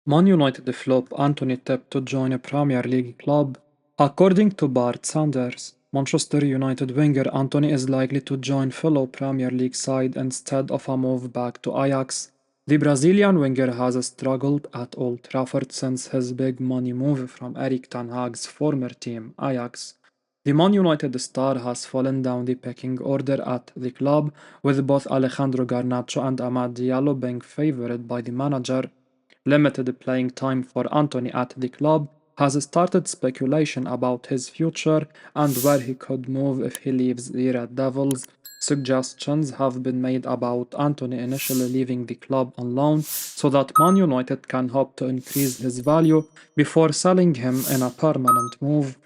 Man United flop Antony tipped to join a Premier League club. According to Bart Sanders, Manchester United winger Antony is likely to join fellow Premier League side instead of a move back to Ajax. The Brazilian winger has struggled at Old Trafford since his big money move from Erik ten Hag's former team, Ajax. The Man United star has fallen down the pecking order at the club, with both Alejandro Garnacho and Amad Diallo being favoured by the manager. Limited playing time for Antony at the club has started speculation about his future and where he could move if he leaves the Red Devils. Suggestions have been made about Antony initially leaving the club on loan so that Man United can hope to increase his value before selling him in a permanent move.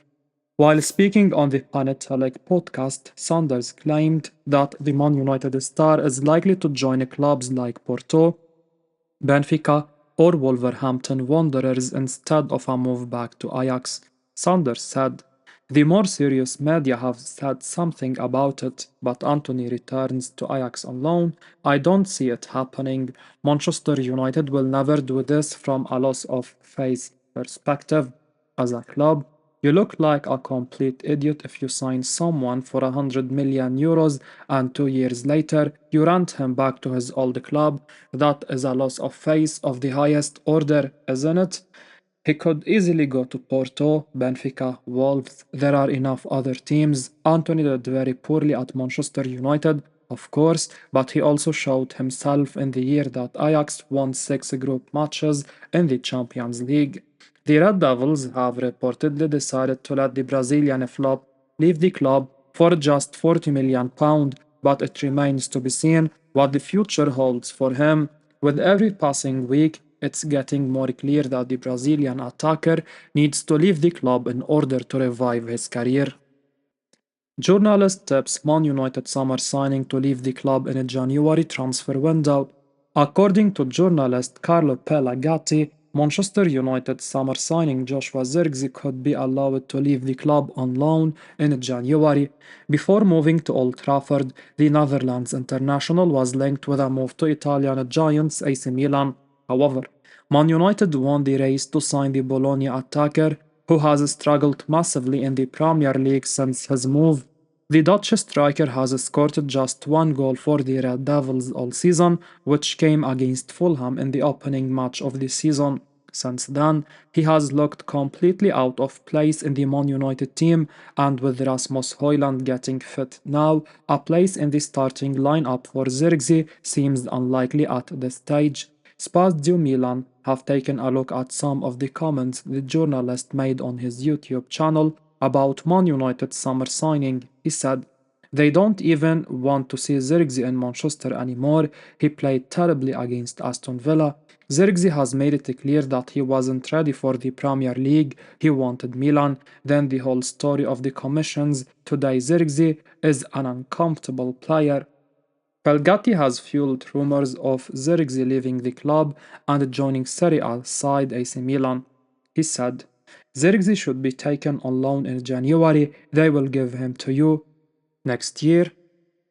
While speaking on the Panetelic podcast, Sanders claimed that the Man United star is likely to join clubs like Porto, Benfica, or Wolverhampton Wanderers instead of a move back to Ajax. Sanders said, "The more serious media have said something about it, but Antony returns to Ajax on loan. I don't see it happening. Manchester United will never do this from a loss of face perspective. As a club, you look like a complete idiot if you sign someone for 100 million euros and 2 years later you rent him back to his old club. That is a loss of face of the highest order, isn't it? He could easily go to Porto, Benfica, Wolves. There are enough other teams. Antony did very poorly at Manchester United, of course, but he also showed himself in the year that Ajax won 6 group matches in the Champions League. The Red Devils have reportedly decided to let the Brazilian flop leave the club for just £40 million, but it remains to be seen what the future holds for him. With every passing week, it's getting more clear that the Brazilian attacker needs to leave the club in order to revive his career. Journalist tips Man United summer signing to leave the club in a January transfer window. According to journalist Carlo Pellegati, Manchester United summer signing Joshua Zirkzee could be allowed to leave the club on loan in January. Before moving to Old Trafford, the Netherlands international was linked with a move to Italian giants AC Milan. However, Man United won the race to sign the Bologna attacker, who has struggled massively in the Premier League since his move. The Dutch striker has scored just one goal for the Red Devils all season, which came against Fulham in the opening match of the season. Since then, he has looked completely out of place in the Man United team, and with Rasmus Højlund getting fit now, a place in the starting lineup for Zirkzee seems unlikely at this stage. Spazio Milan have taken a look at some of the comments the journalist made on his YouTube channel about Man United's summer signing. He said, "They don't even want to see Zirkzee in Manchester anymore. He played terribly against Aston Villa. Zirkzee has made it clear that he wasn't ready for the Premier League. He wanted Milan. Then the whole story of the commissions. Today Zirkzee is an uncomfortable player." Pellegati has fueled rumors of Zirkzee leaving the club and joining Serie A side AC Milan. He said, "Zirkzee should be taken on loan in January. They will give him to you next year.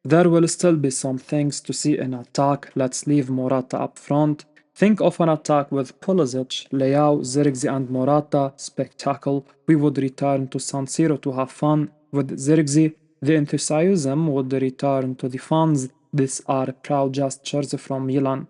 There will still be some things to see in attack. Let's leave Morata up front. Think of an attack with Pulisic, Leao, Zirkzee and Morata. Spectacle. We would return to San Siro to have fun. With Zirkzee, the enthusiasm would return to the fans. These are proud gestures from Milan."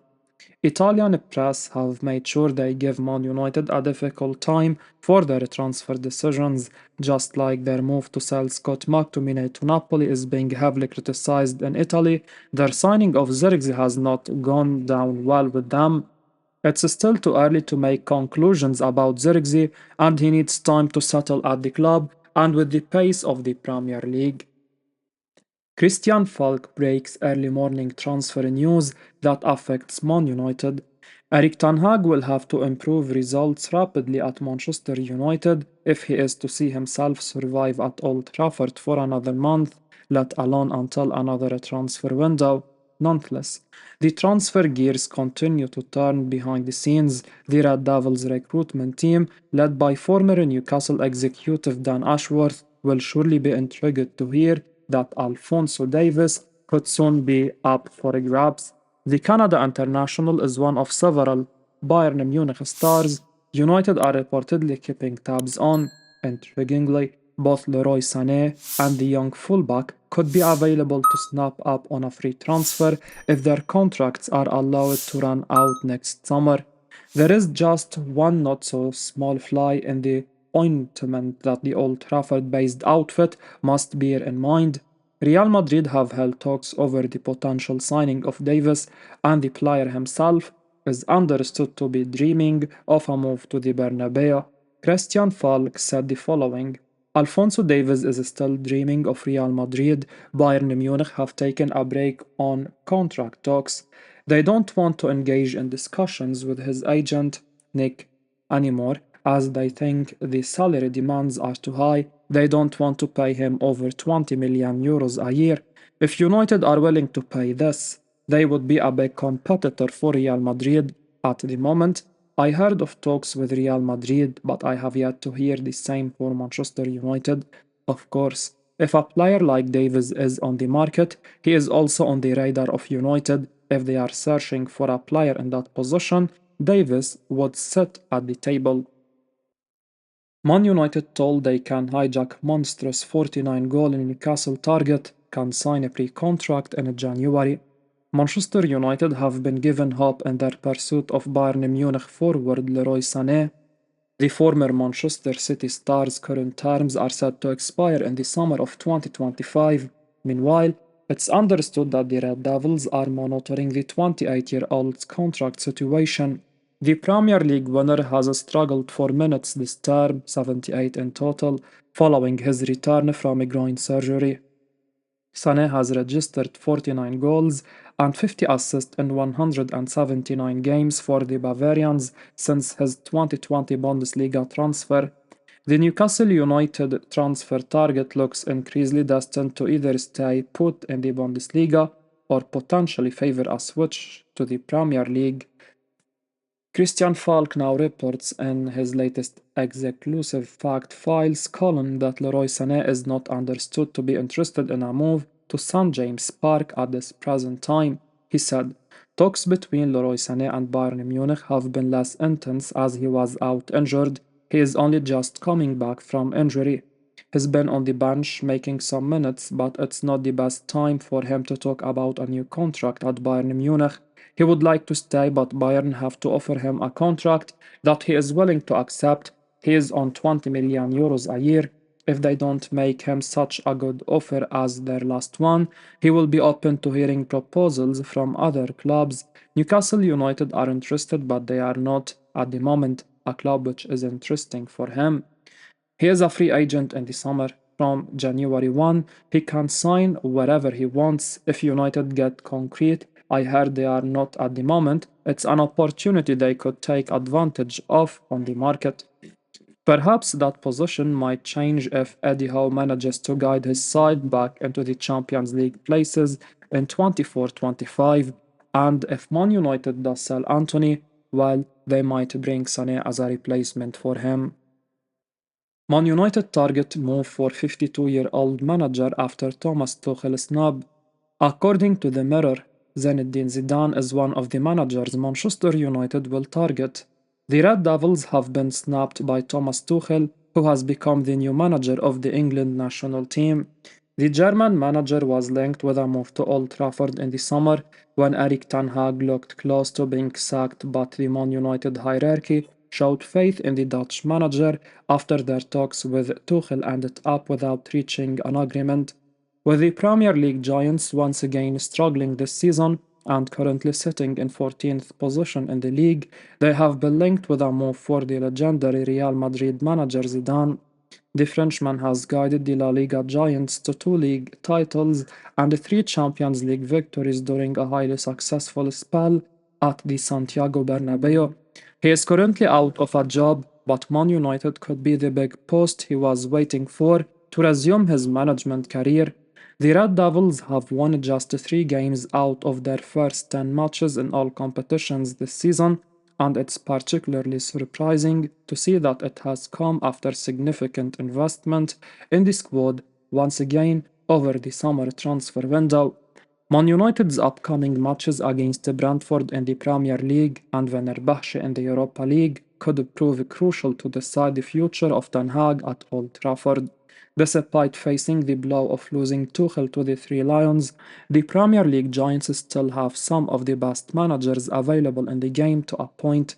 Italian press have made sure they give Man United a difficult time for their transfer decisions, just like their move to sell Scott McTominay to Napoli is being heavily criticized in Italy. Their signing of Zirkzee has not gone down well with them. It's still too early to make conclusions about Zirkzee, and he needs time to settle at the club and with the pace of the Premier League. Christian Falk breaks early morning transfer news that affects Man United. Erik ten Hag will have to improve results rapidly at Manchester United if he is to see himself survive at Old Trafford for another month, let alone until another transfer window. Nonetheless, the transfer gears continue to turn behind the scenes. The Red Devils recruitment team, led by former Newcastle executive Dan Ashworth, will surely be intrigued to hear that Alphonso Davies could soon be up for grabs. The Canada international is one of several Bayern Munich stars United are reportedly keeping tabs on. Intriguingly, both Leroy Sane and the young fullback could be available to snap up on a free transfer if their contracts are allowed to run out next summer. There is just one not so small fly in the ointment that the Old Trafford based outfit must bear in mind. Real Madrid have held talks over the potential signing of Davies, and the player himself is understood to be dreaming of a move to the Bernabeu. Christian Falk said the following: Alphonso Davies is still dreaming of Real Madrid. Bayern Munich have taken a break on contract talks. They don't want to engage in discussions with his agent, Nick, anymore, as they think the salary demands are too high. They don't want to pay him over 20 million euros a year. If United are willing to pay this, they would be a big competitor for Real Madrid. At the moment, I heard of talks with Real Madrid, but I have yet to hear the same for Manchester United. Of course, if a player like Davies is on the market, he is also on the radar of United. If they are searching for a player in that position, Davies would sit at the table. Man United told they can hijack monstrous 49-goal Newcastle target, can sign a pre-contract in January. Manchester United have been given hope in their pursuit of Bayern Munich forward Leroy Sane. The former Manchester City star's current terms are set to expire in the summer of 2025. Meanwhile, it's understood that the Red Devils are monitoring the 28-year-old's contract situation. The Premier League winner has struggled for minutes this term, 78 in total, following his return from a groin surgery. Sané has registered 49 goals and 50 assists in 179 games for the Bavarians since his 2020 Bundesliga transfer. The Newcastle United transfer target looks increasingly destined to either stay put in the Bundesliga or potentially favor a switch to the Premier League. Christian Falk now reports in his latest exclusive Fact Files column that Leroy Sané is not understood to be interested in a move to St James Park at this present time. He said, talks between Leroy Sané and Bayern Munich have been less intense as he was out injured. He is only just coming back from injury. He's been on the bench making some minutes, but it's not the best time for him to talk about a new contract at Bayern Munich. He would like to stay, but Bayern have to offer him a contract that he is willing to accept. He is on 20 million euros a year. If they don't make him such a good offer as their last one, he will be open to hearing proposals from other clubs. Newcastle United are interested, but they are not, at the moment, a club which is interesting for him. He is a free agent in the summer. From January 1, he can sign wherever he wants. If United get concrete, I heard they are not at the moment, it's an opportunity they could take advantage of on the market. Perhaps that position might change if Eddie Howe manages to guide his side back into the Champions League places in 24-25, and if Man United does sell Antony, well, they might bring Sané as a replacement for him. Man United target move for 52-year-old manager after Thomas Tuchel snub. According to the Mirror, Zinedine Zidane is one of the managers Manchester United will target. The Red Devils have been snapped by Thomas Tuchel, who has become the new manager of the England national team. The German manager was linked with a move to Old Trafford in the summer when Erik Ten Hag looked close to being sacked, but the Man United hierarchy showed faith in the Dutch manager after their talks with Tuchel ended up without reaching an agreement. With the Premier League giants once again struggling this season and currently sitting in 14th position in the league, they have been linked with a move for the legendary Real Madrid manager Zidane. The Frenchman has guided the La Liga giants to 2 league titles and 3 Champions League victories during a highly successful spell at the Santiago Bernabeu. He is currently out of a job, but Man United could be the big post he was waiting for to resume his management career. The Red Devils have won just 3 games out of their first 10 matches in all competitions this season, and it's particularly surprising to see that it has come after significant investment in the squad once again over the summer transfer window. Man United's upcoming matches against Brentford in the Premier League and Fenerbahce in the Europa League could prove crucial to decide the future of Ten Hag at Old Trafford. Despite facing the blow of losing Tuchel to the Three Lions, the Premier League giants still have some of the best managers available in the game to appoint.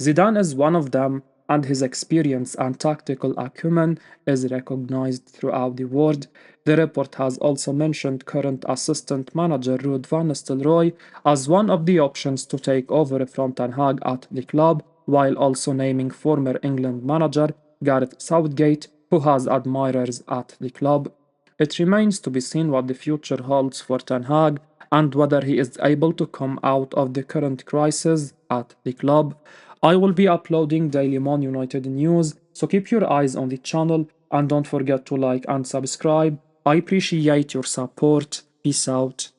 Zidane is one of them, and his experience and tactical acumen is recognized throughout the world. The report has also mentioned current assistant manager Ruud van Nistelrooy as one of the options to take over from Ten Hag at the club, while also naming former England manager Gareth Southgate, who has admirers at the club. It remains to be seen what the future holds for Ten Hag and whether he is able to come out of the current crisis at the club. I will be uploading daily Man United news, so keep your eyes on the channel and don't forget to like and subscribe. I appreciate your support. Peace out.